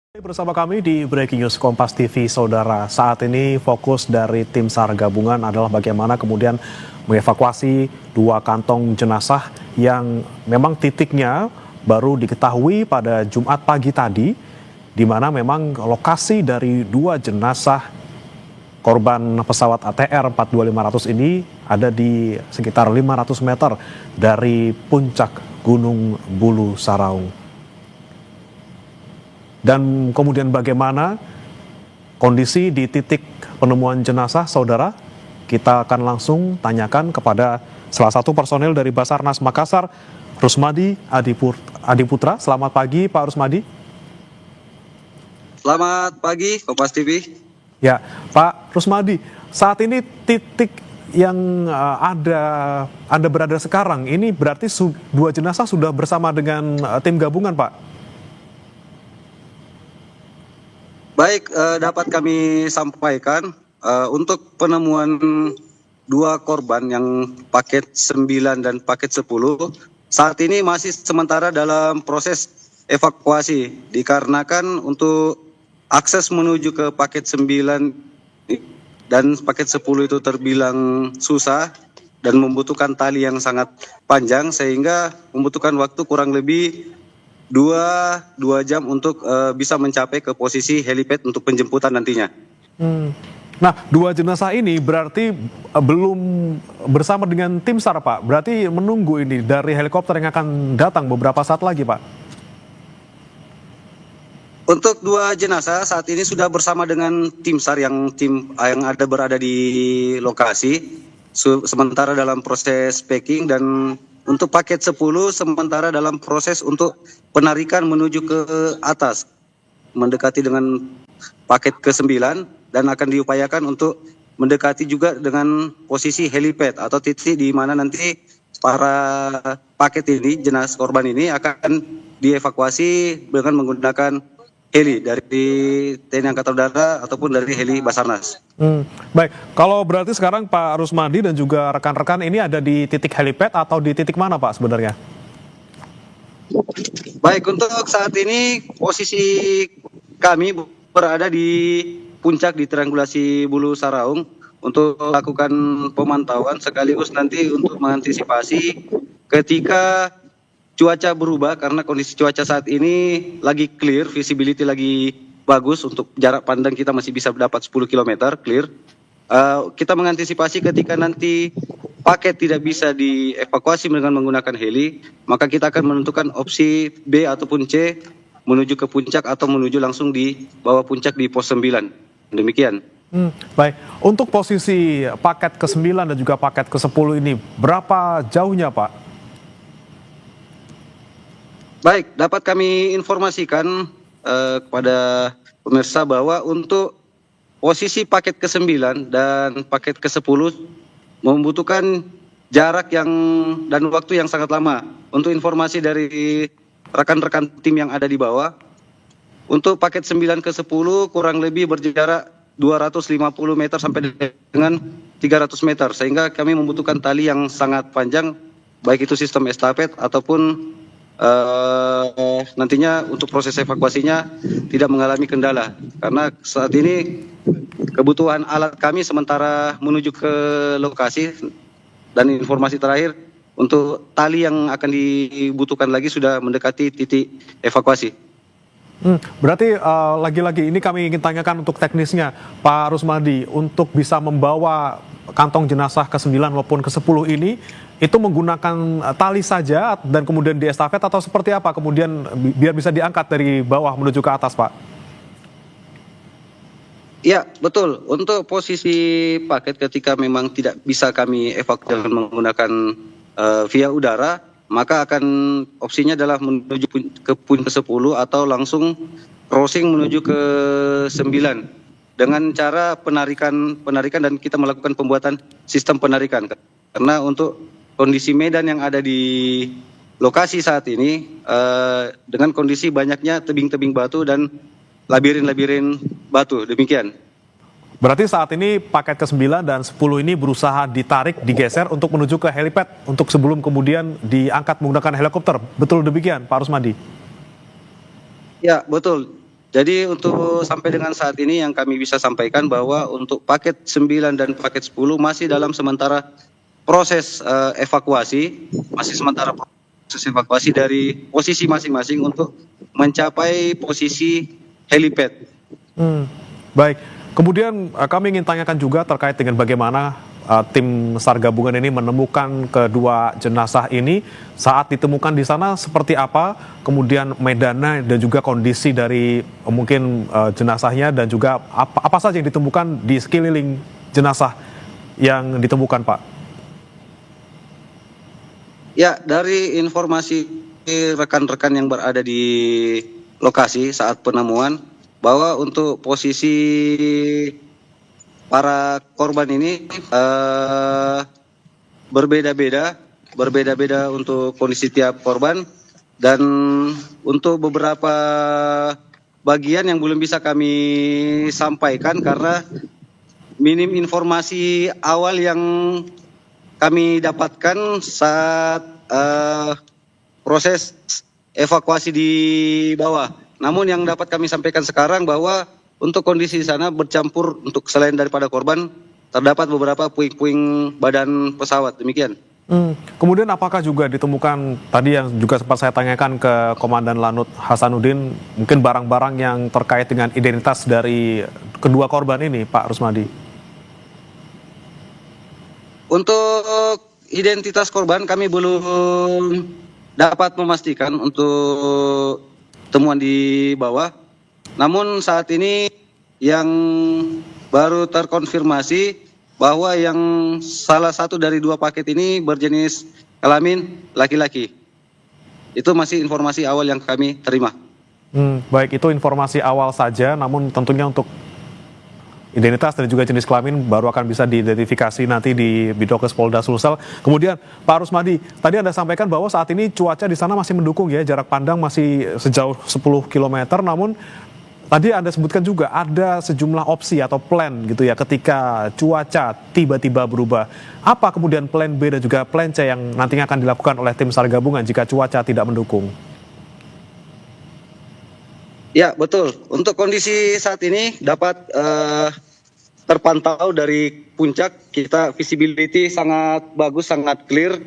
Bersama kami di Breaking News Kompas TV, Saudara. Saat ini fokus dari tim SAR gabungan adalah bagaimana kemudian mengevakuasi dua kantong jenazah yang memang titiknya baru diketahui pada Jumat pagi tadi, di mana memang lokasi dari dua jenazah korban pesawat ATR 42500 ini ada di sekitar 500 meter dari puncak Gunung Bulu Saraung. Dan kemudian bagaimana kondisi di titik penemuan jenazah, saudara? Kita akan langsung tanyakan kepada salah satu personel dari Basarnas Makassar, Rusmadi Adiputra. Selamat pagi, Pak Rusmadi. Selamat pagi, Kompas TV. Ya, Pak Rusmadi, saat ini titik yang Anda berada sekarang, ini berarti dua jenazah sudah bersama dengan tim gabungan, Pak? Baik, dapat kami sampaikan untuk penemuan dua korban yang paket 9 dan paket 10 saat ini masih sementara dalam proses evakuasi dikarenakan untuk akses menuju ke paket 9 dan paket 10 itu terbilang susah dan membutuhkan tali yang sangat panjang sehingga membutuhkan waktu kurang lebih dua jam untuk bisa mencapai ke posisi helipad untuk penjemputan nantinya. Nah, dua jenazah ini berarti belum bersama dengan tim SAR, Pak. Berarti menunggu ini dari helikopter yang akan datang beberapa saat lagi, Pak. Untuk dua jenazah saat ini sudah bersama dengan tim SAR yang berada di lokasi sementara dalam proses packing, dan untuk paket 10 sementara dalam proses untuk penarikan menuju ke atas mendekati dengan paket ke-9 dan akan diupayakan untuk mendekati juga dengan posisi helipad atau titik di mana nanti para paket ini, jenazah korban ini akan dievakuasi dengan menggunakan heli dari TNI Angkatan Udara ataupun dari heli Basarnas. Baik, kalau berarti sekarang Pak Rusmadi dan juga rekan-rekan ini ada di titik helipad atau di titik mana, Pak, sebenarnya? Baik, untuk saat ini posisi kami berada di puncak di triangulasi Bulu Saraung untuk melakukan pemantauan sekaligus nanti untuk mengantisipasi ketika cuaca berubah, karena kondisi cuaca saat ini lagi clear, visibility lagi bagus, untuk jarak pandang kita masih bisa dapat 10 km clear. Kita mengantisipasi ketika nanti paket tidak bisa dievakuasi dengan menggunakan heli, maka kita akan menentukan opsi B ataupun C menuju ke puncak atau menuju langsung di bawah puncak di pos 9. Demikian. Baik, untuk posisi paket ke-9 dan juga paket ke-10 ini berapa jauhnya, Pak? Baik, dapat kami informasikan kepada pemirsa bahwa untuk posisi paket ke-9 dan paket ke-10 membutuhkan jarak dan waktu yang sangat lama. Untuk informasi dari rekan-rekan tim yang ada di bawah, untuk paket 9 ke 10 kurang lebih berjarak 250 meter sampai dengan 300 meter, sehingga kami membutuhkan tali yang sangat panjang, baik itu sistem estafet ataupun nantinya untuk proses evakuasinya tidak mengalami kendala, karena saat ini kebutuhan alat kami sementara menuju ke lokasi, dan informasi terakhir untuk tali yang akan dibutuhkan lagi sudah mendekati titik evakuasi. Berarti lagi-lagi ini kami ingin tanyakan untuk teknisnya, Pak Rusmadi, untuk bisa membawa kantong jenazah ke-9 maupun ke-10 ini, itu menggunakan tali saja dan kemudian diestafet atau seperti apa kemudian biar bisa diangkat dari bawah menuju ke atas, Pak? Ya, betul. Untuk posisi paket ketika memang tidak bisa kami evakuasi dengan menggunakan via udara, maka akan opsinya adalah menuju ke puncak 10 atau langsung crossing menuju ke 9 dengan cara penarikan dan kita melakukan pembuatan sistem penarikan. Karena untuk kondisi medan yang ada di lokasi saat ini dengan kondisi banyaknya tebing-tebing batu dan labirin-labirin batu, demikian. Berarti saat ini paket ke-9 dan 10 ini berusaha ditarik, digeser untuk menuju ke helipad untuk sebelum kemudian diangkat menggunakan helikopter. Betul demikian, Pak Rusmadi? Ya, betul. Jadi untuk sampai dengan saat ini yang kami bisa sampaikan bahwa untuk paket 9 dan paket 10 masih dalam sementara proses proses evakuasi dari posisi masing-masing untuk mencapai posisi helipad. Baik, kemudian kami ingin tanyakan juga terkait dengan bagaimana tim SAR gabungan ini menemukan kedua jenazah ini. Saat ditemukan di sana seperti apa, kemudian medannya dan juga kondisi dari mungkin jenazahnya, dan juga apa saja yang ditemukan di sekeliling jenazah yang ditemukan, Pak? Ya, dari informasi rekan-rekan yang berada di lokasi saat penemuan, bahwa untuk posisi para korban ini berbeda-beda untuk kondisi tiap korban, dan untuk beberapa bagian yang belum bisa kami sampaikan karena minim informasi awal yang kami dapatkan saat proses evakuasi di bawah. Namun yang dapat kami sampaikan sekarang bahwa untuk kondisi di sana bercampur, untuk selain daripada korban, terdapat beberapa puing-puing badan pesawat. Demikian. Kemudian apakah juga ditemukan, tadi yang juga sempat saya tanyakan ke Komandan Lanut Hasanuddin, mungkin barang-barang yang terkait dengan identitas dari kedua korban ini, Pak Rusmadi? Untuk identitas korban kami belum dapat memastikan untuk temuan di bawah. Namun saat ini yang baru terkonfirmasi bahwa yang salah satu dari dua paket ini berjenis kelamin laki-laki. Itu masih informasi awal yang kami terima. Baik, itu informasi awal saja, namun tentunya untuk identitas dan juga jenis kelamin baru akan bisa diidentifikasi nanti di Bidokes Polda Sulsel. Kemudian Pak Rusmadi, tadi Anda sampaikan bahwa saat ini cuaca di sana masih mendukung ya, jarak pandang masih sejauh 10 km, namun tadi Anda sebutkan juga ada sejumlah opsi atau plan gitu ya ketika cuaca tiba-tiba berubah. Apa kemudian plan B dan juga plan C yang nantinya akan dilakukan oleh tim SAR gabungan jika cuaca tidak mendukung? Ya, betul. Untuk kondisi saat ini dapat terpantau dari puncak, kita visibility sangat bagus, sangat clear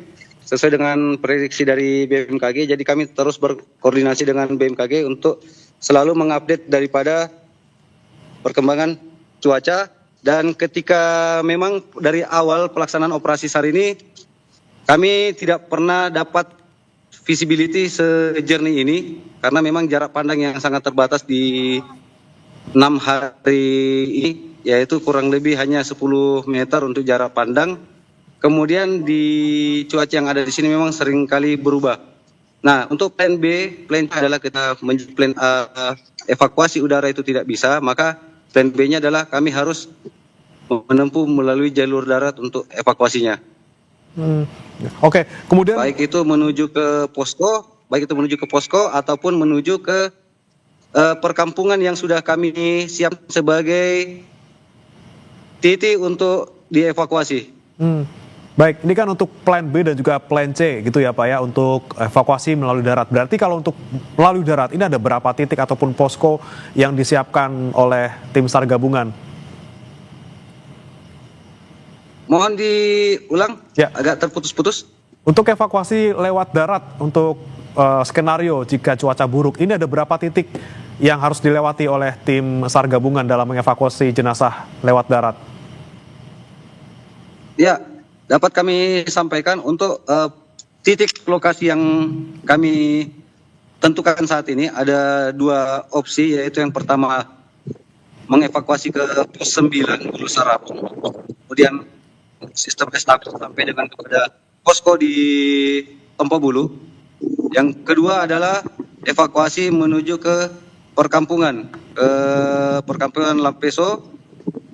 sesuai dengan prediksi dari BMKG. Jadi kami terus berkoordinasi dengan BMKG untuk selalu mengupdate daripada perkembangan cuaca. Dan ketika memang dari awal pelaksanaan operasi SAR ini, kami tidak pernah dapat visibility sejernih ini karena memang jarak pandang yang sangat terbatas di 6 hari ini, yaitu kurang lebih hanya 10 meter untuk jarak pandang. Kemudian di cuaca yang ada di sini memang sering kali berubah. Nah, untuk plan B, plan C adalah kita plan A, evakuasi udara itu tidak bisa, maka plan B-nya adalah kami harus menempuh melalui jalur darat untuk evakuasinya. Oke, kemudian baik itu menuju ke posko ataupun menuju ke perkampungan yang sudah kami siap sebagai titik untuk dievakuasi. Baik, ini kan untuk plan B dan juga plan C gitu ya Pak ya, untuk evakuasi melalui darat. Berarti kalau untuk melalui darat ini ada berapa titik ataupun posko yang disiapkan oleh tim SAR gabungan? Mohon diulang, ya, agak terputus-putus. Untuk evakuasi lewat darat, untuk skenario jika cuaca buruk, ini ada berapa titik yang harus dilewati oleh tim SAR gabungan dalam mengevakuasi jenazah lewat darat? Ya, dapat kami sampaikan untuk titik lokasi yang kami tentukan saat ini ada dua opsi, yaitu yang pertama mengevakuasi ke pos 9 Bulu Sarapung, kemudian sistem estafet sampai dengan kepada posko di Tompo Bulu. Yang kedua adalah evakuasi menuju ke perkampungan Lampeso,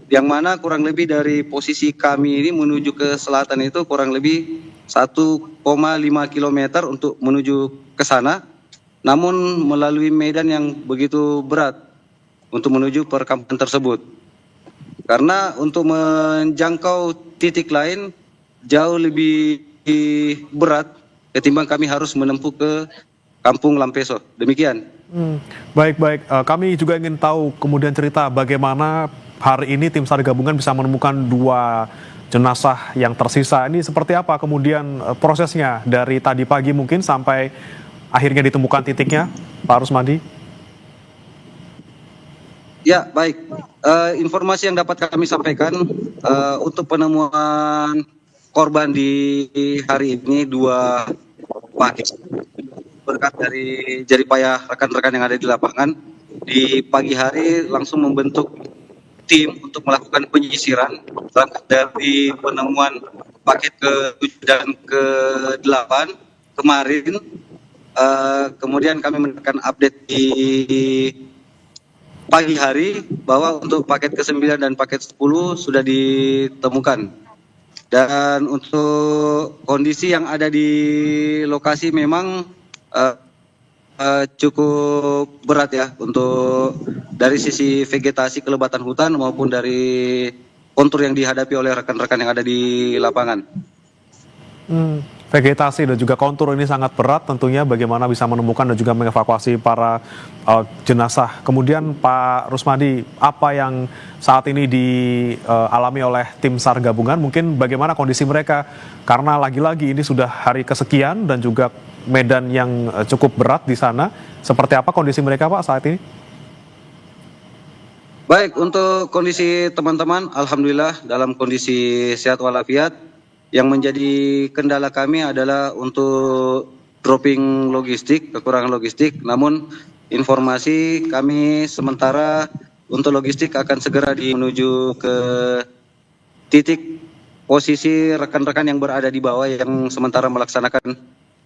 yang mana kurang lebih dari posisi kami ini menuju ke selatan itu kurang lebih 1,5 km untuk menuju ke sana, namun melalui medan yang begitu berat untuk menuju perkampungan tersebut. Karena untuk menjangkau titik lain jauh lebih berat ketimbang kami harus menempuh ke Kampung Lampeso. Demikian. Baik-baik. Kami juga ingin tahu kemudian cerita bagaimana hari ini tim SAR gabungan bisa menemukan dua jenazah yang tersisa. Ini seperti apa kemudian prosesnya dari tadi pagi mungkin sampai akhirnya ditemukan titiknya, Pak Rusmadi? Ya, baik. Informasi yang dapat kami sampaikan untuk penemuan korban di hari ini dua pagi berkat dari jeripayah rekan-rekan yang ada di lapangan. Di pagi hari langsung membentuk tim untuk melakukan penyisiran berangkat dari penemuan paket ke-7 dan ke-8 kemarin. Kemudian kami mendapatkan update di pagi hari bahwa untuk paket ke-9 dan paket 10 sudah ditemukan. Dan untuk kondisi yang ada di lokasi memang eh, cukup berat ya untuk dari sisi vegetasi kelebatan hutan maupun dari kontur yang dihadapi oleh rekan-rekan yang ada di lapangan. Vegetasi dan juga kontur ini sangat berat tentunya bagaimana bisa menemukan dan juga mengevakuasi para jenazah. Kemudian Pak Rusmadi, apa yang saat ini dialami oleh tim SAR gabungan, mungkin bagaimana kondisi mereka? Karena lagi-lagi ini sudah hari kesekian dan juga medan yang cukup berat di sana. Seperti apa kondisi mereka Pak saat ini? Baik, untuk kondisi teman-teman, alhamdulillah dalam kondisi sehat walafiat. Yang menjadi kendala kami adalah untuk dropping logistik, kekurangan logistik. Namun informasi kami sementara untuk logistik akan segera menuju ke titik posisi rekan-rekan yang berada di bawah yang sementara melaksanakan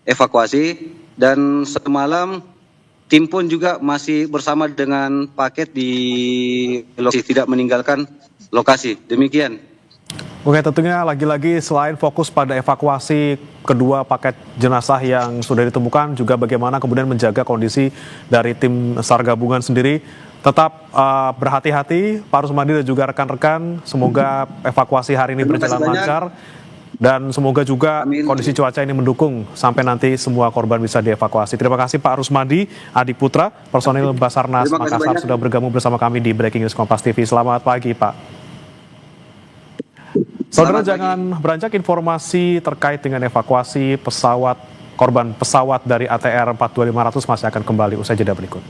evakuasi. Dan semalam tim pun juga masih bersama dengan paket di lokasi, tidak meninggalkan lokasi. Demikian. Oke, tentunya lagi-lagi selain fokus pada evakuasi kedua paket jenazah yang sudah ditemukan, juga bagaimana kemudian menjaga kondisi dari tim SAR gabungan sendiri. Tetap berhati-hati, Pak Rusmadi dan juga rekan-rekan. Semoga evakuasi hari ini Terima kasih berjalan banyak. lancar. Dan semoga juga Amin. kondisi cuaca ini mendukung sampai nanti semua korban bisa dievakuasi. Terima kasih Pak Rusmadi, Adi Putra, personil Basarnas Terima kasih Makassar banyak. sudah bergabung bersama kami di Breaking News Kompas TV. Selamat pagi Pak. Saudara Selamat pagi. jangan beranjak informasi terkait dengan evakuasi pesawat korban pesawat dari ATR 42500 masih akan kembali usai jeda berikut.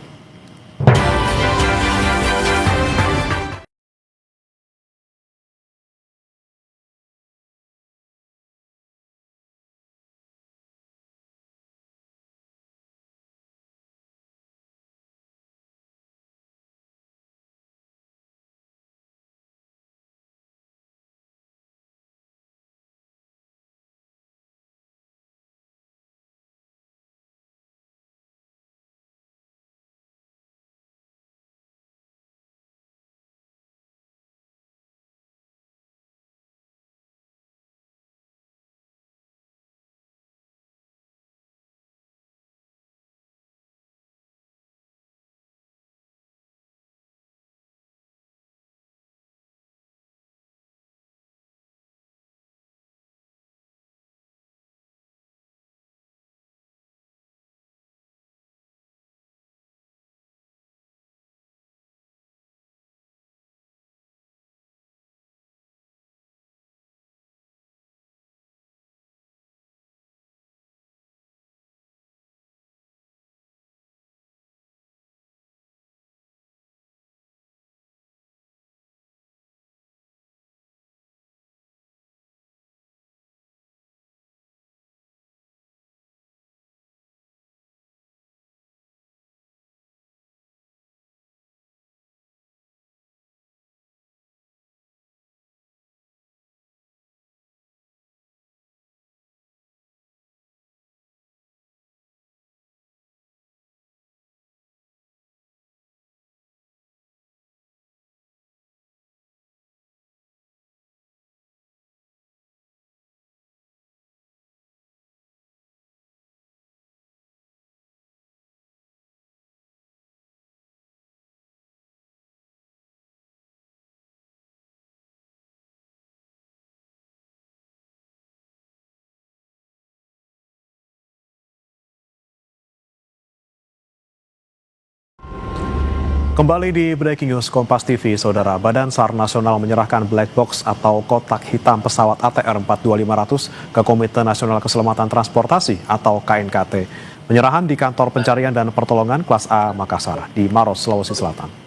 Kembali di Breaking News Kompas TV, Saudara. Badan SAR Nasional menyerahkan black box atau kotak hitam pesawat ATR 42500 ke Komite Nasional Keselamatan Transportasi atau KNKT. Penyerahan di Kantor Pencarian dan Pertolongan Kelas A Makassar di Maros, Sulawesi Selatan.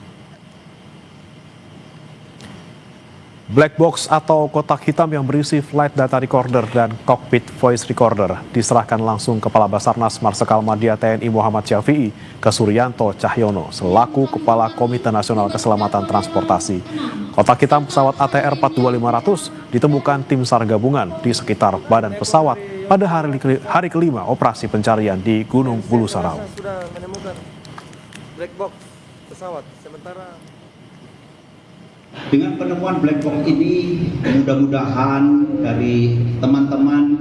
Black box atau kotak hitam yang berisi flight data recorder dan cockpit voice recorder diserahkan langsung Kepala Basarnas Marsikal Madya TNI Muhammad Syafi'i ke Suryanto Cahyono selaku Kepala Komite Nasional Keselamatan Transportasi. Kotak hitam pesawat ATR 42500 ditemukan tim SAR gabungan di sekitar badan pesawat pada hari kelima operasi pencarian di Gunung Bulu Sarau. Sudah menemukan black box pesawat sementara. Dengan penemuan black box ini, mudah-mudahan dari teman-teman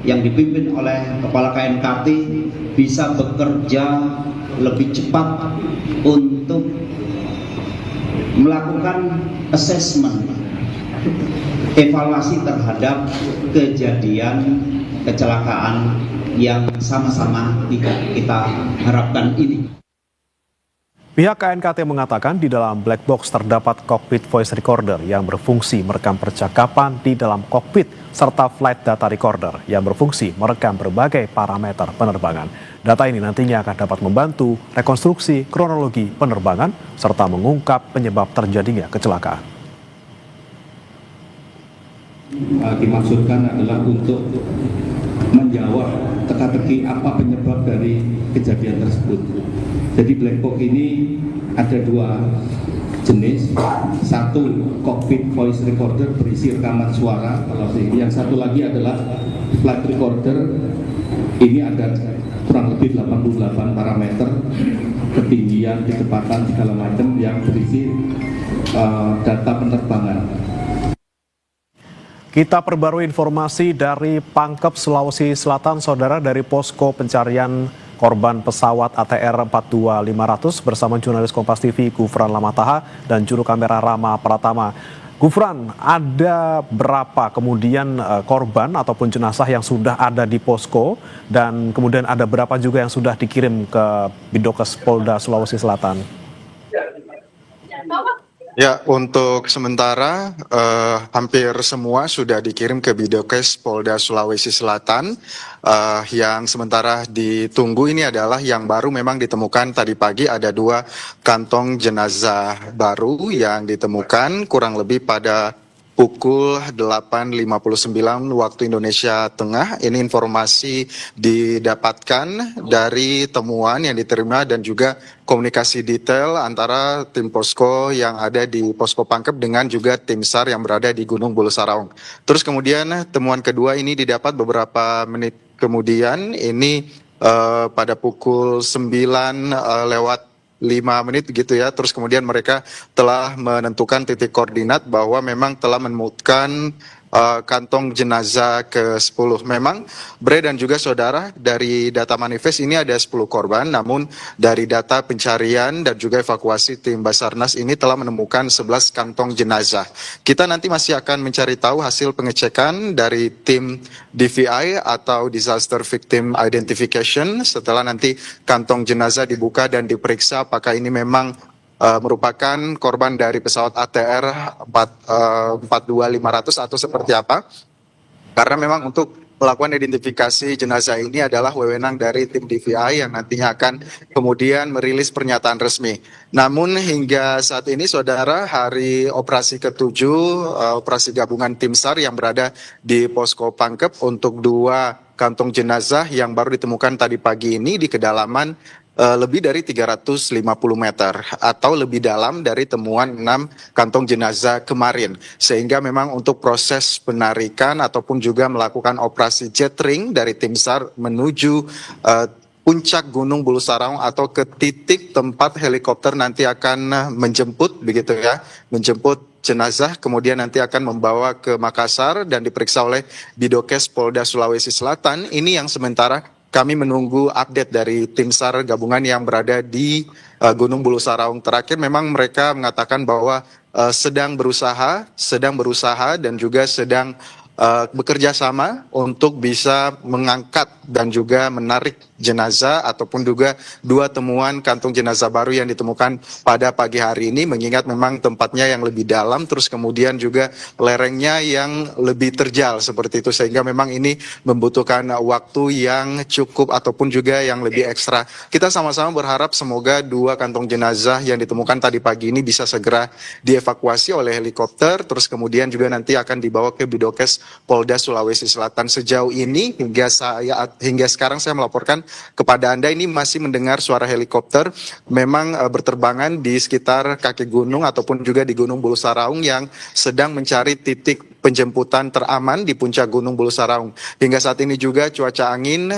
yang dipimpin oleh Kepala KNKT bisa bekerja lebih cepat untuk melakukan assessment, evaluasi terhadap kejadian kecelakaan yang sama-sama tidak kita harapkan ini. Pihak KNKT mengatakan di dalam black box terdapat cockpit voice recorder yang berfungsi merekam percakapan di dalam kokpit serta flight data recorder yang berfungsi merekam berbagai parameter penerbangan. Data ini nantinya akan dapat membantu rekonstruksi kronologi penerbangan serta mengungkap penyebab terjadinya kecelakaan. Dimaksudkan adalah untuk menjawab teka-teki apa penyebab dari kejadian tersebut. Jadi black box ini ada dua jenis, satu cockpit voice recorder berisi rekaman suara, yang satu lagi adalah flight recorder. Ini ada kurang lebih 88 parameter ketinggian, kecepatan segala macam yang berisi data penerbangan. Kita perbarui informasi dari Pangkep, Sulawesi Selatan, Saudara, dari posko pencarian korban pesawat ATR 42500 bersama jurnalis Kompas TV Gufran Lamataha dan juru kamera Rama Pratama. Gufran, ada berapa kemudian korban ataupun jenazah yang sudah ada di posko dan kemudian ada berapa juga yang sudah dikirim ke Bidokes Polda Sulawesi Selatan? Ya, untuk sementara hampir semua sudah dikirim ke Bidokes Polda Sulawesi Selatan. Yang sementara ditunggu ini adalah yang baru memang ditemukan tadi pagi, ada 2 kantong jenazah baru yang ditemukan kurang lebih pada pukul 8.59 waktu Indonesia Tengah. Ini informasi didapatkan dari temuan yang diterima dan juga komunikasi detail antara tim posko yang ada di posko Pangkep dengan juga tim SAR yang berada di Gunung Bulu Saraung. Terus kemudian temuan kedua ini didapat beberapa menit kemudian, ini pada pukul 9 lewat 5 menit begitu ya. Terus kemudian mereka telah menentukan titik koordinat bahwa memang telah menemukan kantong jenazah ke-10. Memang Bre dan juga saudara, dari data manifest ini ada 10 korban, namun dari data pencarian dan juga evakuasi tim Basarnas ini telah menemukan 11 kantong jenazah. Kita nanti masih akan mencari tahu hasil pengecekan dari tim DVI atau Disaster Victim Identification setelah nanti kantong jenazah dibuka dan diperiksa apakah ini memang merupakan korban dari pesawat ATR 42500 atau seperti apa. Karena memang untuk melakukan identifikasi jenazah ini adalah wewenang dari tim DVI yang nantinya akan kemudian merilis pernyataan resmi. Namun hingga saat ini saudara, hari operasi ke-7, operasi gabungan tim SAR yang berada di posko Pangkep untuk 2 kantong jenazah yang baru ditemukan tadi pagi ini di kedalaman lebih dari 350 meter atau lebih dalam dari temuan 6 kantong jenazah kemarin. Sehingga memang untuk proses penarikan ataupun juga melakukan operasi jetting dari tim SAR menuju puncak Gunung Bulu Saraung atau ke titik tempat helikopter nanti akan menjemput begitu ya, menjemput jenazah, kemudian nanti akan membawa ke Makassar dan diperiksa oleh Bidokes Polda Sulawesi Selatan. Ini yang sementara kami menunggu update dari tim SAR gabungan yang berada di Gunung Bulu Saraung. Terakhir memang mereka mengatakan bahwa sedang berusaha dan juga sedang bekerja sama untuk bisa mengangkat dan juga menarik jenazah ataupun juga 2 temuan kantung jenazah baru yang ditemukan pada pagi hari ini, mengingat memang tempatnya yang lebih dalam, terus kemudian juga lerengnya yang lebih terjal seperti itu, sehingga memang ini membutuhkan waktu yang cukup ataupun juga yang lebih ekstra. Kita sama-sama berharap semoga 2 kantong jenazah yang ditemukan tadi pagi ini bisa segera dievakuasi oleh helikopter, terus kemudian juga nanti akan dibawa ke Bidokes Polda Sulawesi Selatan. Sejauh ini hingga sekarang saya melaporkan kepada Anda ini masih mendengar suara helikopter memang berterbangan di sekitar kaki gunung ataupun juga di Gunung Bulu Saraung yang sedang mencari titik penjemputan teraman di puncak Gunung Bulu Saraung. Hingga saat ini juga cuaca angin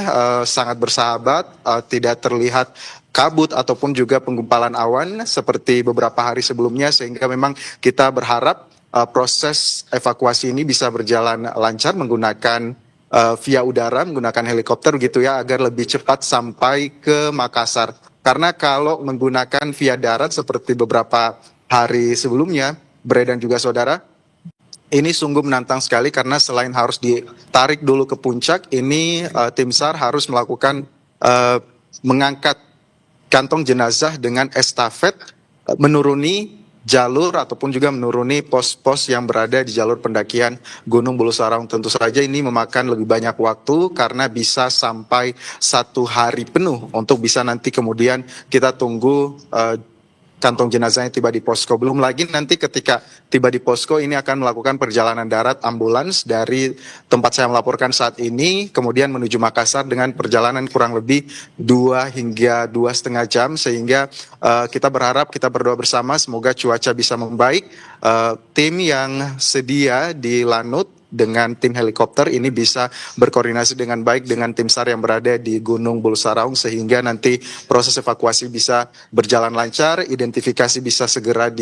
sangat bersahabat, tidak terlihat kabut ataupun juga penggumpalan awan seperti beberapa hari sebelumnya, sehingga memang kita berharap proses evakuasi ini bisa berjalan lancar menggunakan via udara, menggunakan helikopter gitu ya, agar lebih cepat sampai ke Makassar. Karena kalau menggunakan via darat seperti beberapa hari sebelumnya, Bre dan juga saudara, ini sungguh menantang sekali karena selain harus ditarik dulu ke puncak, ini tim SAR harus melakukan mengangkat kantong jenazah dengan estafet, menuruni jalur ataupun juga menuruni pos-pos yang berada di jalur pendakian Gunung Bulu Saraung. Tentu saja ini memakan lebih banyak waktu karena bisa sampai 1 hari penuh untuk bisa nanti kemudian kita tunggu kantong jenazahnya tiba di posko. Belum lagi nanti ketika tiba di posko ini akan melakukan perjalanan darat ambulans dari tempat saya melaporkan saat ini kemudian menuju Makassar dengan perjalanan kurang lebih 2 hingga 2,5 jam, sehingga kita berharap, kita berdoa bersama semoga cuaca bisa membaik. Tim yang sedia di Lanut dengan tim helikopter ini bisa berkoordinasi dengan baik dengan tim SAR yang berada di Gunung Bulu Saraung, sehingga nanti proses evakuasi bisa berjalan lancar, identifikasi bisa segera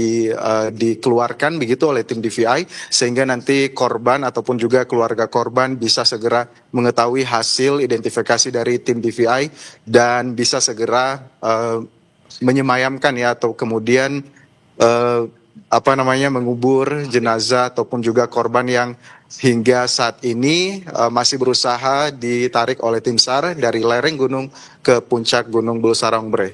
dikeluarkan begitu oleh tim DVI, sehingga nanti korban ataupun juga keluarga korban bisa segera mengetahui hasil identifikasi dari tim DVI dan bisa segera menyemayamkan ya, atau kemudian mengubur jenazah ataupun juga korban yang hingga saat ini masih berusaha ditarik oleh tim SAR dari lereng gunung ke puncak Gunung Bulu Saraung, Bre.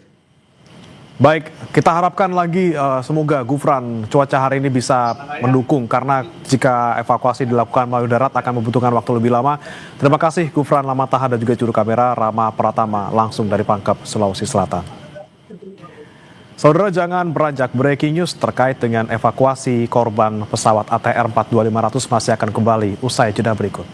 Baik, kita harapkan lagi semoga Gufran cuaca hari ini bisa mendukung, karena jika evakuasi dilakukan melalui darat akan membutuhkan waktu lebih lama. Terima kasih Gufran Lamataha dan juga juru kamera Rama Pratama langsung dari Pangkep, Sulawesi Selatan. Saudara, jangan beranjak, breaking news terkait dengan evakuasi korban pesawat ATR 42500 masih akan kembali usai jeda berikut.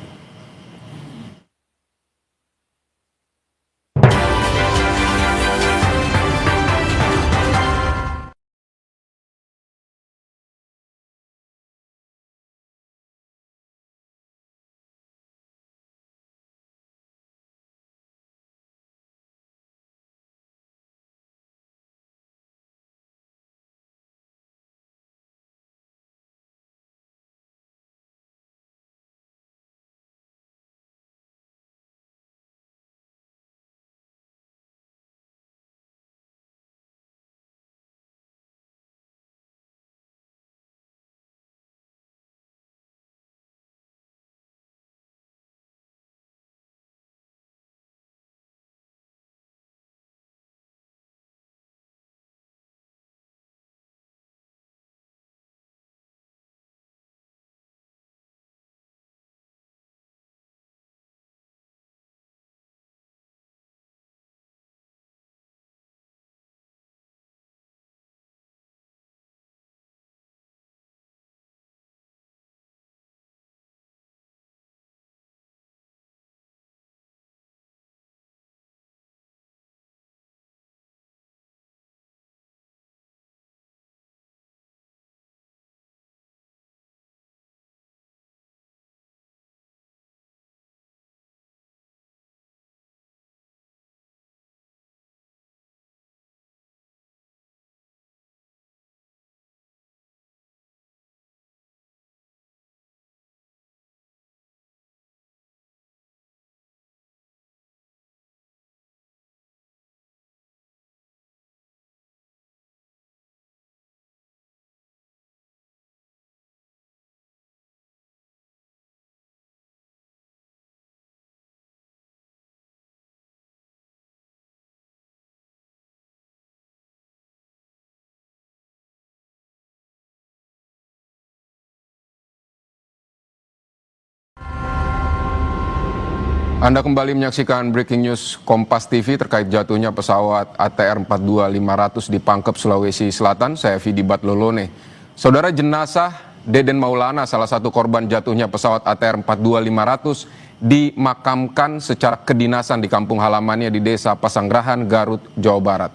Anda kembali menyaksikan Breaking News Kompas TV terkait jatuhnya pesawat ATR 42500 di Pangkep, Sulawesi Selatan. Saya Vidi Batlolone. Saudara, jenazah Deden Maulana, salah satu korban jatuhnya pesawat ATR 42500, dimakamkan secara kedinasan di kampung halamannya di Desa Pasanggerahan, Garut, Jawa Barat.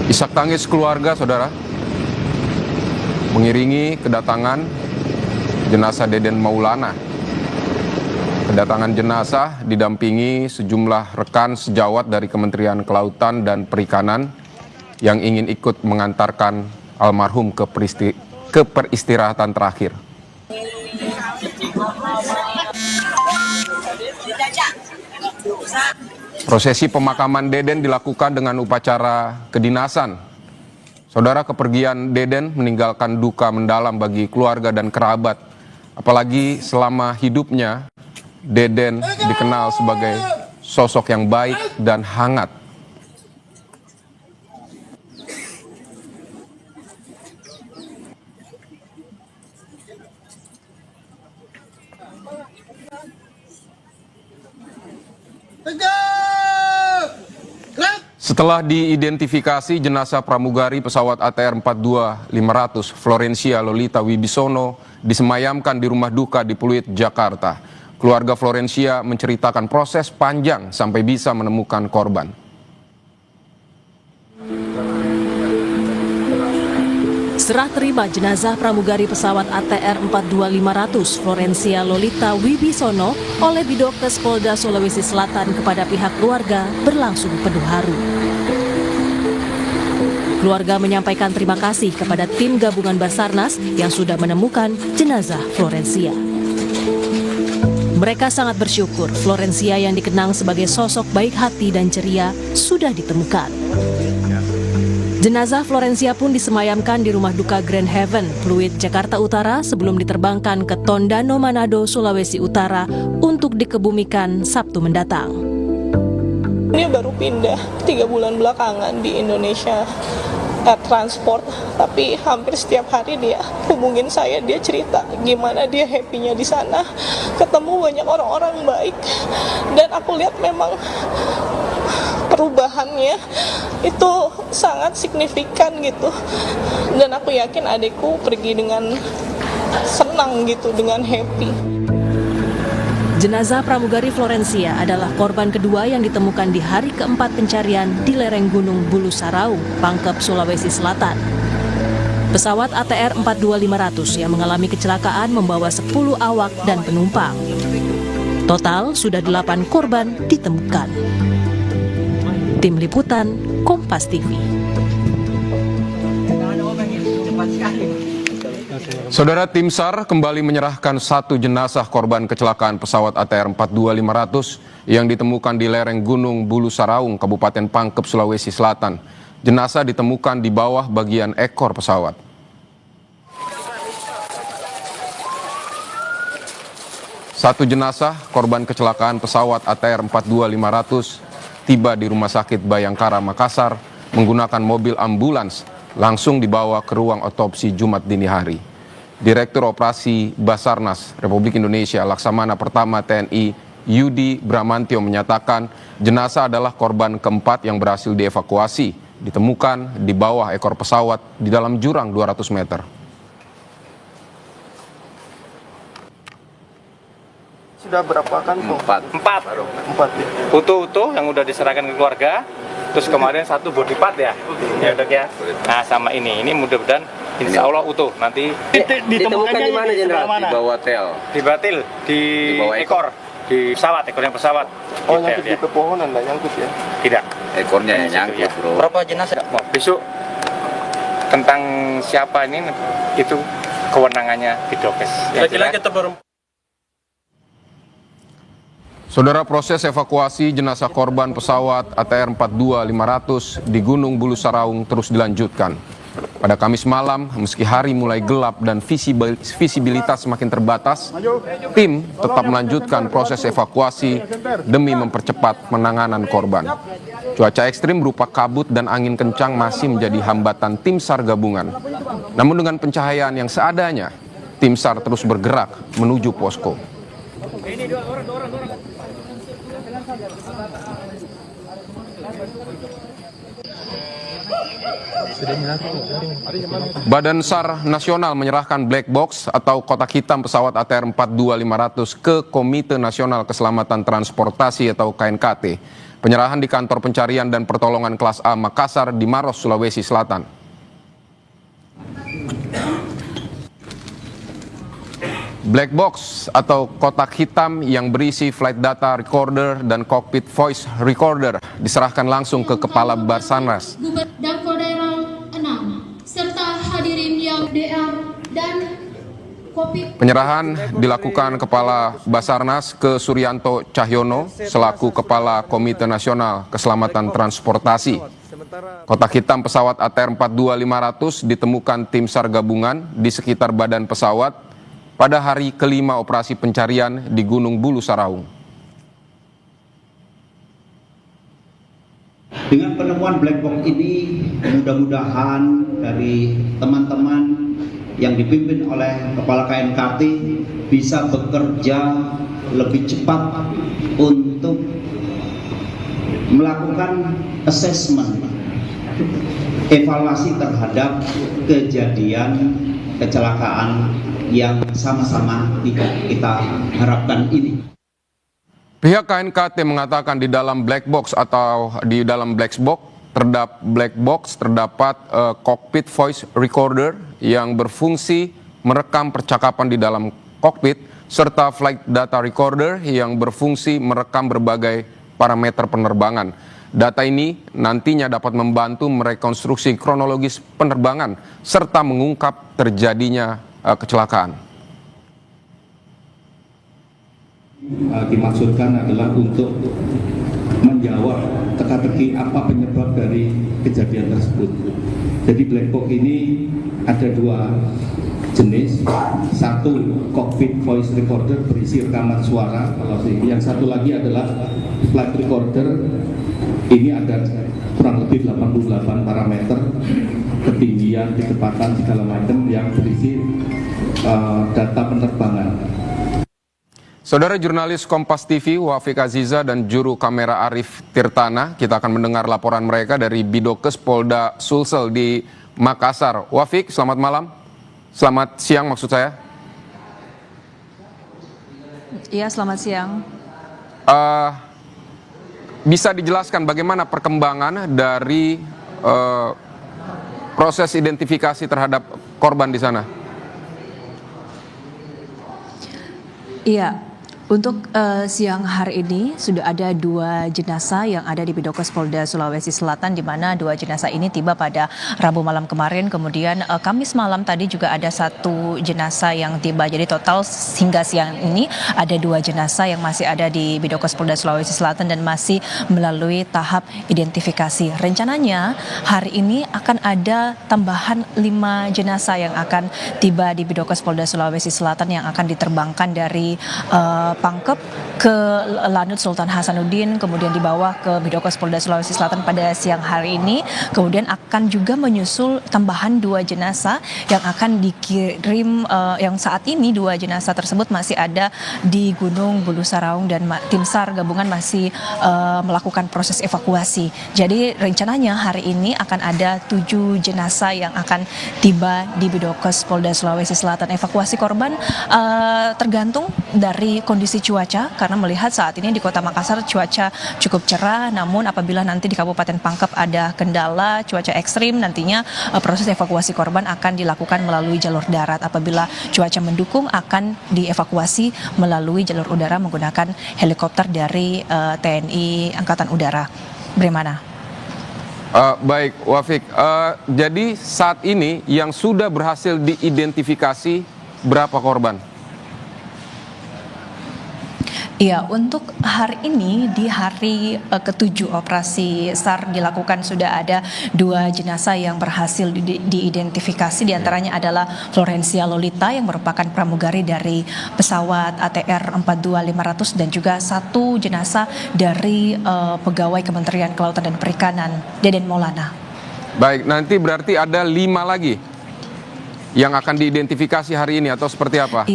Isak tangis keluarga, saudara, mengiringi kedatangan jenazah Deden Maulana. Kedatangan jenazah didampingi sejumlah rekan sejawat dari Kementerian Kelautan dan Perikanan yang ingin ikut mengantarkan almarhum ke peristirahatan terakhir. Prosesi pemakaman Deden dilakukan dengan upacara kedinasan. Saudara, kepergian Deden meninggalkan duka mendalam bagi keluarga dan kerabat. Apalagi selama hidupnya, Deden dikenal sebagai sosok yang baik dan hangat. Setelah diidentifikasi, jenazah pramugari pesawat ATR 42500 Florencia Lolita Wibisono disemayamkan di rumah duka di Pluit, Jakarta. Keluarga Florencia menceritakan proses panjang sampai bisa menemukan korban. Serah terima jenazah pramugari pesawat ATR 42500 Florencia Lolita Wibisono oleh Bidokes Polda Sulawesi Selatan kepada pihak keluarga berlangsung penuh haru. Keluarga menyampaikan terima kasih kepada tim gabungan Basarnas yang sudah menemukan jenazah Florencia. Mereka sangat bersyukur Florencia yang dikenang sebagai sosok baik hati dan ceria sudah ditemukan. Jenazah Florencia pun disemayamkan di rumah duka Grand Heaven, Pluit, Jakarta Utara sebelum diterbangkan ke Tondano, Manado, Sulawesi Utara untuk dikebumikan Sabtu mendatang. Dia baru pindah 3 bulan belakangan di Indonesia transport, tapi hampir setiap hari dia hubungin saya, dia cerita gimana dia happy-nya di sana, ketemu banyak orang-orang baik, dan aku lihat memang perubahannya itu sangat signifikan gitu, dan aku yakin adikku pergi dengan senang gitu, dengan happy. Jenazah pramugari Florencia adalah korban kedua yang ditemukan di hari keempat pencarian di lereng Gunung Bulu Saraung, Pangkep, Sulawesi Selatan. Pesawat ATR 42500 yang mengalami kecelakaan membawa 10 awak dan penumpang. Total sudah 8 korban ditemukan. Tim Liputan, Kompas TV. Saudara, tim SAR kembali menyerahkan 1 jenazah korban kecelakaan pesawat ATR 42500 yang ditemukan di lereng Gunung Bulu Saraung, Kabupaten Pangkep, Sulawesi Selatan. Jenazah ditemukan di bawah bagian ekor pesawat. Satu jenazah korban kecelakaan pesawat ATR 42500 tiba di Rumah Sakit Bayangkara, Makassar menggunakan mobil ambulans, langsung dibawa ke ruang otopsi Jumat dini hari. Direktur Operasi Basarnas Republik Indonesia Laksamana Pertama TNI Yudi Bramantio menyatakan jenazah adalah korban keempat yang berhasil dievakuasi, ditemukan di bawah ekor pesawat di dalam jurang 200 meter. Sudah berapa kantong? 4. Ya. Utuh yang udah diserahkan ke keluarga. Terus kemarin 1 body part ya, ya dok ya. Nah sama ini mudah-mudahan insya Allah utuh. Nanti Ditemukan di mana, Jenderal? Di bawah tel. Di batil, di bawah ekor. Di pesawat, ekornya pesawat. Oh, nyangkut di pepohonan lah, nyangkut ya? Tidak. Ekornya yang nyangkut, bro. Berapa jenazah? Besok tentang siapa ini itu kewenangannya Bidokes. Laki-laki atau perempuan? Saudara, proses evakuasi jenazah korban pesawat ATR 42500 di Gunung Bulu Saraung terus dilanjutkan. Pada Kamis malam, meski hari mulai gelap dan visibilitas semakin terbatas, tim tetap melanjutkan proses evakuasi demi mempercepat penanganan korban. Cuaca ekstrim berupa kabut dan angin kencang masih menjadi hambatan tim SAR gabungan. Namun dengan pencahayaan yang seadanya, tim SAR terus bergerak menuju posko. Badan SAR Nasional menyerahkan black box atau kotak hitam pesawat ATR 42500 ke Komite Nasional Keselamatan Transportasi atau KNKT. Penyerahan di Kantor Pencarian dan Pertolongan Kelas A Makassar di Maros, Sulawesi Selatan. Black box atau kotak hitam yang berisi flight data recorder dan cockpit voice recorder diserahkan langsung ke Kepala Basarnas. Dan Kodaral 6 serta hadirin yang DR dan kopi. Penyerahan dilakukan Kepala Basarnas ke Suryanto Cahyono selaku Kepala Komite Nasional Keselamatan Transportasi. Kotak hitam pesawat ATR 42500 ditemukan tim SAR gabungan di sekitar badan pesawat pada hari kelima operasi pencarian di Gunung Bulu Saraung. Dengan penemuan black box ini, mudah-mudahan dari teman-teman yang dipimpin oleh Kepala KNKT bisa bekerja lebih cepat untuk melakukan assessment, evaluasi terhadap kejadian kecelakaan yang sama-sama kita harapkan ini. Pihak KNKT mengatakan di dalam black box atau di dalam black box terdapat cockpit voice recorder yang berfungsi merekam percakapan di dalam kokpit serta flight data recorder yang berfungsi merekam berbagai parameter penerbangan. Data ini nantinya dapat membantu merekonstruksi kronologis penerbangan serta mengungkap terjadinya kecelakaan. Dimaksudkan adalah untuk menjawab teka-teki apa penyebab dari kejadian tersebut. Jadi black box ini ada dua jenis, satu cockpit voice recorder berisi rekaman suara, yang satu lagi adalah flight recorder. Ini ada kurang lebih 88 parameter ketinggian, kecepatan segala macam yang berisi data penerbangan. Saudara jurnalis Kompas TV Wafik Aziza dan juru kamera Arif Tirtana, kita akan mendengar laporan mereka dari Bidokes Polda Sulsel di Makassar. Wafik, selamat malam. Selamat siang maksud saya. Iya, selamat siang. Bisa dijelaskan bagaimana perkembangan dari proses identifikasi terhadap korban di sana? Iya, untuk siang hari ini sudah ada 2 jenazah yang ada di Bidokes Polda Sulawesi Selatan, di mana 2 jenazah ini tiba pada Rabu malam kemarin. Kemudian Kamis malam tadi juga ada 1 jenazah yang tiba. Jadi total hingga siang ini ada 2 jenazah yang masih ada di Bidokes Polda Sulawesi Selatan dan masih melalui tahap identifikasi. Rencananya hari ini akan ada tambahan 5 jenazah yang akan tiba di Bidokes Polda Sulawesi Selatan yang akan diterbangkan dari Pangkep ke Lanut Sultan Hasanuddin, kemudian dibawa ke Bidokes Polda Sulawesi Selatan pada siang hari ini. Kemudian akan juga menyusul tambahan 2 jenazah yang akan dikirim, yang saat ini 2 jenazah tersebut masih ada di Gunung Bulu Saraung dan tim SAR gabungan masih melakukan proses evakuasi. Jadi rencananya hari ini akan ada 7 jenazah yang akan tiba di Bidokes Polda Sulawesi Selatan. Evakuasi korban tergantung dari kondisi cuaca, karena melihat saat ini di Kota Makassar cuaca cukup cerah, namun apabila nanti di Kabupaten Pangkep ada kendala cuaca ekstrim, nantinya proses evakuasi korban akan dilakukan melalui jalur darat. Apabila cuaca mendukung akan dievakuasi melalui jalur udara menggunakan helikopter dari TNI Angkatan Udara. Bagaimana? Baik, Wafik. Jadi saat ini yang sudah berhasil diidentifikasi berapa korban? Iya, untuk hari ini di hari ke-7 operasi SAR dilakukan sudah ada 2 jenazah yang berhasil diidentifikasi. Di antaranya adalah Florencia Lolita yang merupakan pramugari dari pesawat ATR 42500 dan juga 1 jenazah dari pegawai Kementerian Kelautan dan Perikanan, Deden Maulana. Baik, nanti berarti ada 5 lagi. yang akan diidentifikasi hari ini atau seperti apa?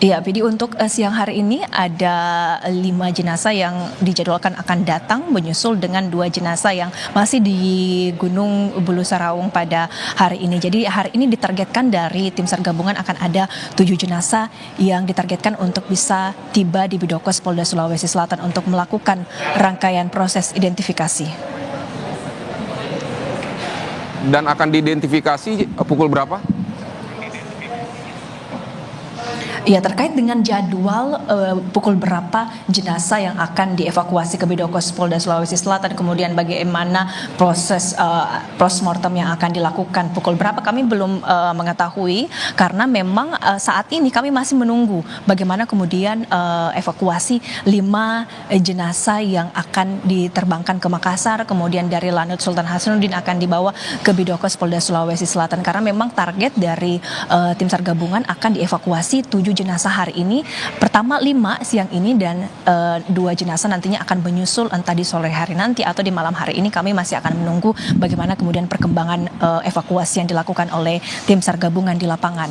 Iya, Bidi, untuk siang hari ini ada 5 jenazah yang dijadwalkan akan datang menyusul dengan 2 jenazah yang masih di Gunung Bulu Saraung pada hari ini. Jadi hari ini ditargetkan dari tim SAR gabungan akan ada 7 jenazah yang ditargetkan untuk bisa tiba di Bidokes Polda Sulawesi Selatan untuk melakukan rangkaian proses identifikasi. Dan akan diidentifikasi pukul berapa? Ya, terkait dengan jadwal pukul berapa jenazah yang akan dievakuasi ke Bidokes Polda Sulawesi Selatan, kemudian bagaimana proses postmortem yang akan dilakukan pukul berapa, kami belum mengetahui karena memang saat ini kami masih menunggu bagaimana kemudian evakuasi 5 jenazah yang akan diterbangkan ke Makassar, kemudian dari Lanut Sultan Hasanuddin akan dibawa ke Bidokes Polda Sulawesi Selatan karena memang target dari tim SAR gabungan akan dievakuasi 7 jenazah hari ini, pertama 5 siang ini dan 2 jenazah nantinya akan menyusul entah di sore hari nanti atau di malam hari ini. Kami masih akan menunggu bagaimana kemudian perkembangan evakuasi yang dilakukan oleh tim SAR gabungan di lapangan.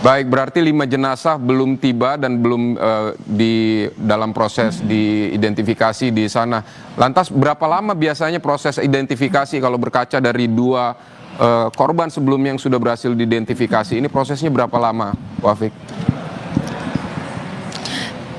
Baik, berarti 5 jenazah belum tiba dan belum di dalam proses diidentifikasi di sana. Lantas berapa lama biasanya proses identifikasi kalau berkaca dari 2 korban sebelumnya yang sudah berhasil diidentifikasi? Ini prosesnya berapa lama, Wafik?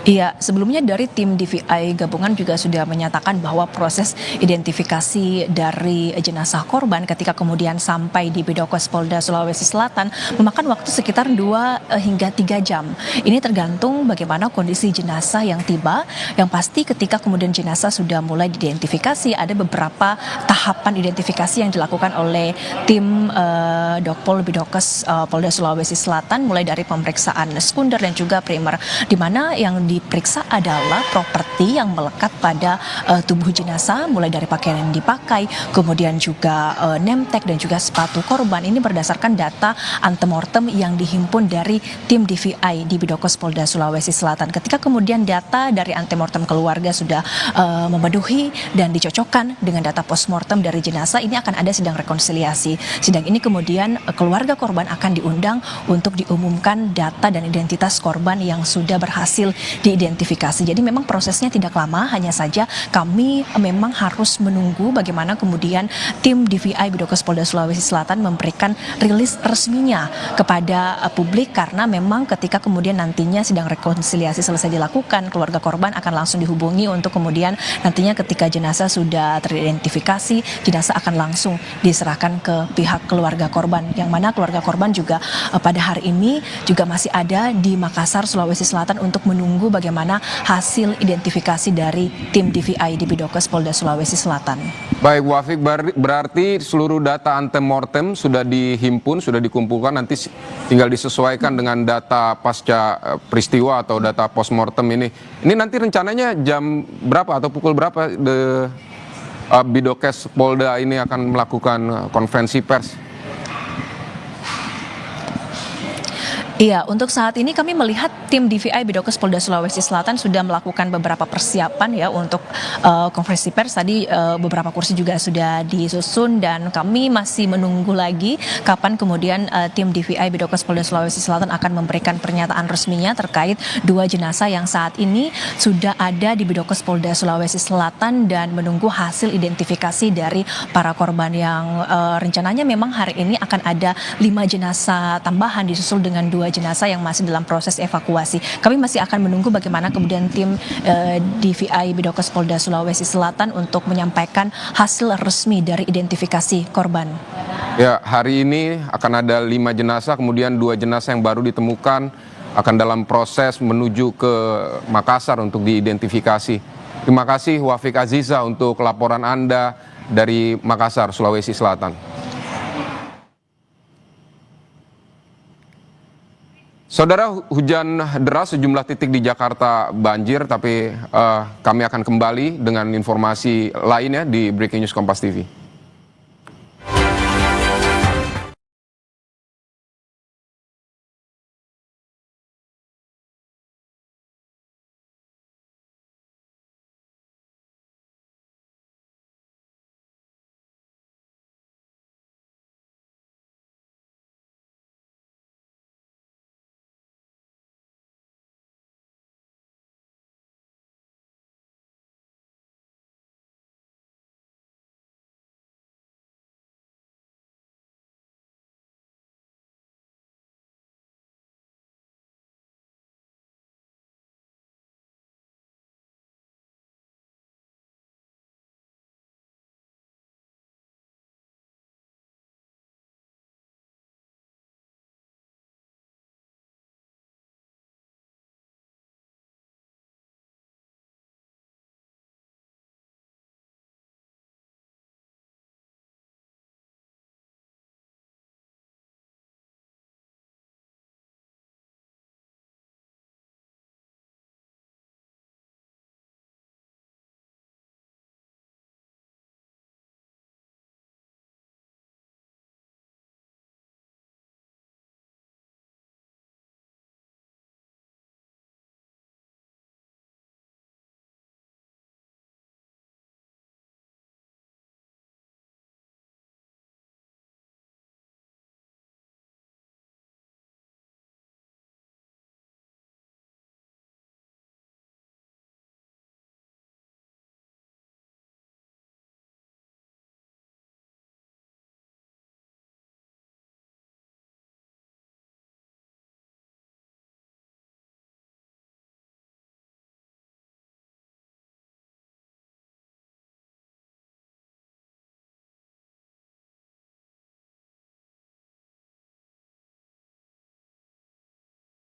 Iya, sebelumnya dari tim DVI gabungan juga sudah menyatakan bahwa proses identifikasi dari jenazah korban ketika kemudian sampai di Bidokes Polda Sulawesi Selatan memakan waktu sekitar 2 hingga 3 jam. Ini tergantung bagaimana kondisi jenazah yang tiba. Yang pasti ketika kemudian jenazah sudah mulai diidentifikasi, ada beberapa tahapan identifikasi yang dilakukan oleh tim Dokpol Bidokes Polda Sulawesi Selatan, mulai dari pemeriksaan sekunder dan juga primer, di mana yang diperiksa adalah properti yang melekat pada tubuh jenazah, mulai dari pakaian yang dipakai, kemudian juga name tag dan juga sepatu korban. Ini berdasarkan data antemortem yang dihimpun dari tim DVI di Bidokes Polda Sulawesi Selatan. Ketika kemudian data dari antemortem keluarga sudah memenuhi dan dicocokkan dengan data postmortem dari jenazah, ini akan ada sidang rekonsiliasi. Sidang ini kemudian keluarga korban akan diundang untuk diumumkan data dan identitas korban yang sudah berhasil diidentifikasi. Jadi memang prosesnya tidak lama, hanya saja kami memang harus menunggu bagaimana kemudian tim DVI Bidokes Polda Sulawesi Selatan memberikan rilis resminya kepada publik, karena memang ketika kemudian nantinya sidang rekonsiliasi selesai dilakukan, keluarga korban akan langsung dihubungi untuk kemudian nantinya ketika jenazah sudah teridentifikasi, jenazah akan langsung diserahkan ke pihak keluarga korban, yang mana keluarga korban juga pada hari ini juga masih ada di Makassar, Sulawesi Selatan untuk menunggu bagaimana hasil identifikasi dari tim DVI di Bidokes Polda Sulawesi Selatan. Baik, Wafik, berarti seluruh data antemortem sudah dihimpun, sudah dikumpulkan, nanti tinggal disesuaikan dengan data pasca peristiwa atau data postmortem ini. Ini nanti rencananya jam berapa atau pukul berapa Bidokes Polda ini akan melakukan konferensi pers? Iya, untuk saat ini kami melihat tim DVI Bidokes Polda Sulawesi Selatan sudah melakukan beberapa persiapan ya untuk konferensi pers. Tadi beberapa kursi juga sudah disusun dan kami masih menunggu lagi kapan kemudian tim DVI Bidokes Polda Sulawesi Selatan akan memberikan pernyataan resminya terkait 2 jenazah yang saat ini sudah ada di Bidokes Polda Sulawesi Selatan dan menunggu hasil identifikasi dari para korban yang rencananya memang hari ini akan ada 5 jenazah tambahan disusul dengan 2 jenazah yang masih dalam proses evakuasi. Kami masih akan menunggu bagaimana kemudian tim DVI Bidokes Polda Sulawesi Selatan untuk menyampaikan hasil resmi dari identifikasi korban. Ya, hari ini akan ada 5 jenazah, kemudian 2 jenazah yang baru ditemukan akan dalam proses menuju ke Makassar untuk diidentifikasi. Terima kasih Wafik Aziza untuk laporan Anda dari Makassar, Sulawesi Selatan. Saudara, hujan deras sejumlah titik di Jakarta banjir, tapi kami akan kembali dengan informasi lainnya di Breaking News Kompas TV.